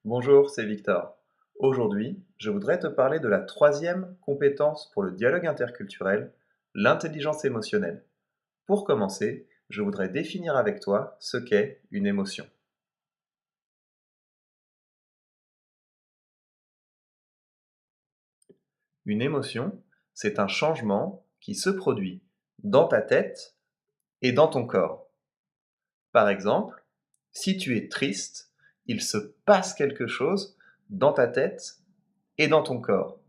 Bonjour, c'est Victor. Aujourd'hui, je voudrais te parler de la troisième compétence pour le dialogue interculturel, l'intelligence émotionnelle. Pour commencer, je voudrais définir avec toi ce qu'est une émotion. Une émotion, c'est un changement qui se produit dans ta tête et dans ton corps. Par exemple, si tu es triste, il se passe quelque chose dans ta tête et dans ton corps.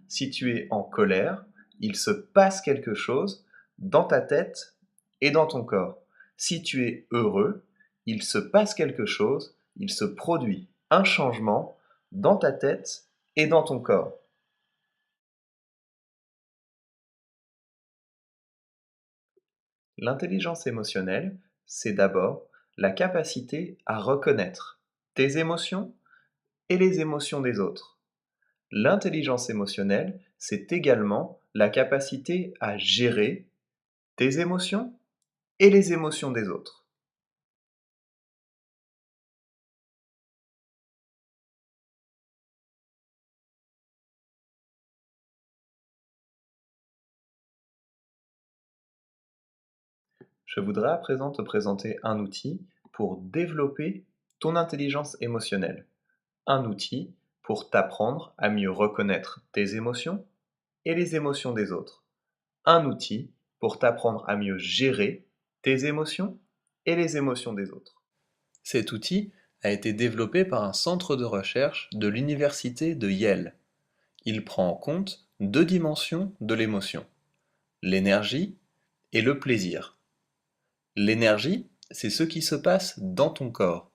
Si tu es en colère, il se passe quelque chose dans ta tête et dans ton corps. Si tu es heureux, il se passe quelque chose, il se produit un changement dans ta tête et dans ton corps. L'intelligence émotionnelle, c'est d'abord la capacité à reconnaître tes émotions et les émotions des autres. L'intelligence émotionnelle, c'est également la capacité à gérer tes émotions et les émotions des autres. Je voudrais à présent te présenter un outil pour développer ton intelligence émotionnelle. Un outil pour t'apprendre à mieux reconnaître tes émotions et les émotions des autres. Un outil pour t'apprendre à mieux gérer tes émotions et les émotions des autres. Cet outil a été développé par un centre de recherche de l'université de Yale. Il prend en compte deux dimensions de l'émotion, l'énergie et le plaisir. L'énergie, c'est ce qui se passe dans ton corps.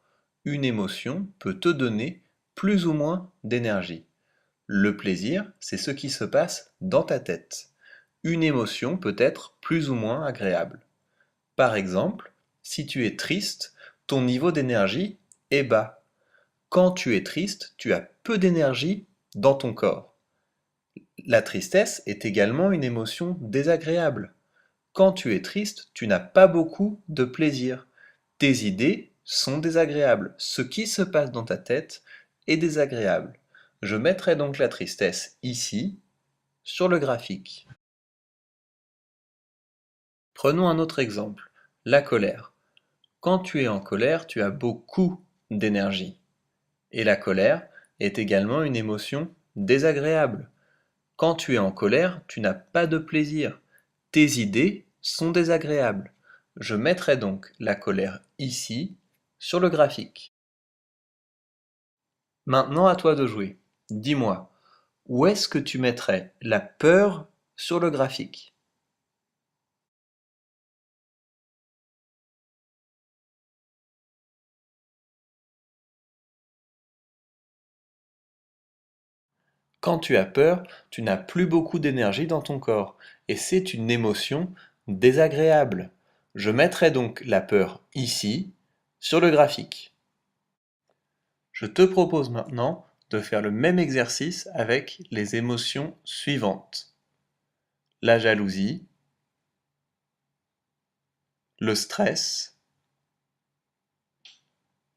Une émotion peut te donner plus ou moins d'énergie. Le plaisir, c'est ce qui se passe dans ta tête. Une émotion peut être plus ou moins agréable. Par exemple, si tu es triste, ton niveau d'énergie est bas. Quand tu es triste, tu as peu d'énergie dans ton corps. La tristesse est également une émotion désagréable. Quand tu es triste, tu n'as pas beaucoup de plaisir. Tes idées sont désagréables. Ce qui se passe dans ta tête est désagréable. Je mettrai donc la tristesse ici, sur le graphique. Prenons un autre exemple, la colère. Quand tu es en colère, tu as beaucoup d'énergie. Et la colère est également une émotion désagréable. Quand tu es en colère, tu n'as pas de plaisir. Tes idées sont désagréables. Je mettrai donc la colère ici, sur le graphique. Maintenant à toi de jouer. Dis-moi, où est-ce que tu mettrais la peur sur le graphique? Quand tu as peur, tu n'as plus beaucoup d'énergie dans ton corps, et c'est une émotion désagréable. Je mettrai donc la peur ici, sur le graphique. Je te propose maintenant de faire le même exercice avec les émotions suivantes. La jalousie, le stress,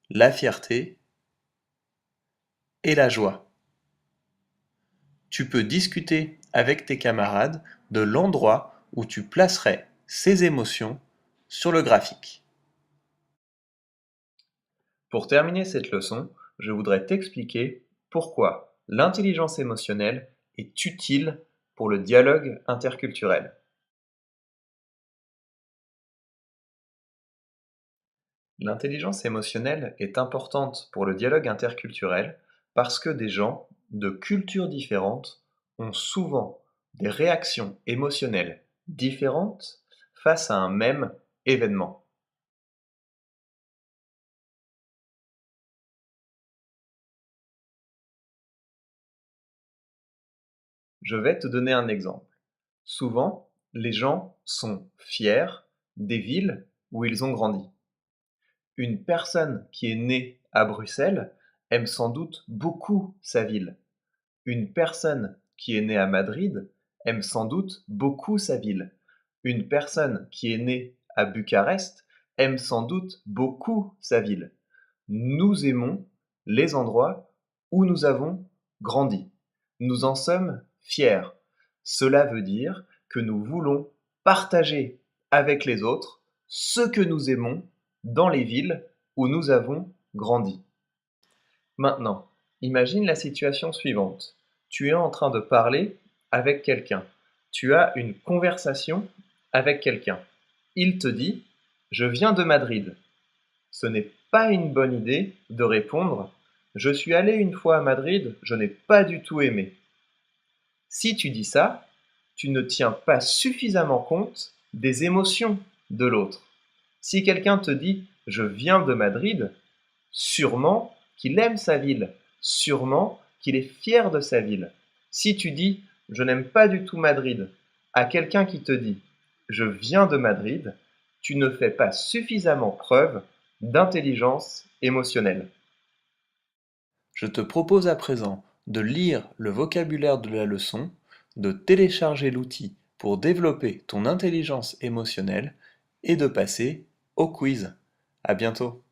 la fierté et la joie. Tu peux discuter avec tes camarades de l'endroit où tu placerais ces émotions sur le graphique. Pour terminer cette leçon, je voudrais t'expliquer pourquoi l'intelligence émotionnelle est utile pour le dialogue interculturel. L'intelligence émotionnelle est importante pour le dialogue interculturel parce que des gens de cultures différentes ont souvent des réactions émotionnelles différentes face à un même événement. Je vais te donner un exemple. Souvent, les gens sont fiers des villes où ils ont grandi. Une personne qui est née à Bruxelles aime sans doute beaucoup sa ville. Une personne qui est née à Madrid aime sans doute beaucoup sa ville. Une personne qui est née à Bucarest aime sans doute beaucoup sa ville. Nous aimons les endroits où nous avons grandi. Nous en sommes fiers. Cela veut dire que nous voulons partager avec les autres ce que nous aimons dans les villes où nous avons grandi. Maintenant, imagine la situation suivante. Tu es en train de parler avec quelqu'un. Tu as une conversation avec quelqu'un. Il te dit « Je viens de Madrid ». Ce n'est pas une bonne idée de répondre « Je suis allé une fois à Madrid, je n'ai pas du tout aimé ». Si tu dis ça, tu ne tiens pas suffisamment compte des émotions de l'autre. Si quelqu'un te dit « Je viens de Madrid », sûrement qu'il aime sa ville, sûrement qu'il est fier de sa ville. Si tu dis « Je n'aime pas du tout Madrid » à quelqu'un qui te dit « Je viens de Madrid », tu ne fais pas suffisamment preuve d'intelligence émotionnelle. Je te propose à présent de lire le vocabulaire de la leçon, de télécharger l'outil pour développer ton intelligence émotionnelle et de passer au quiz. À bientôt.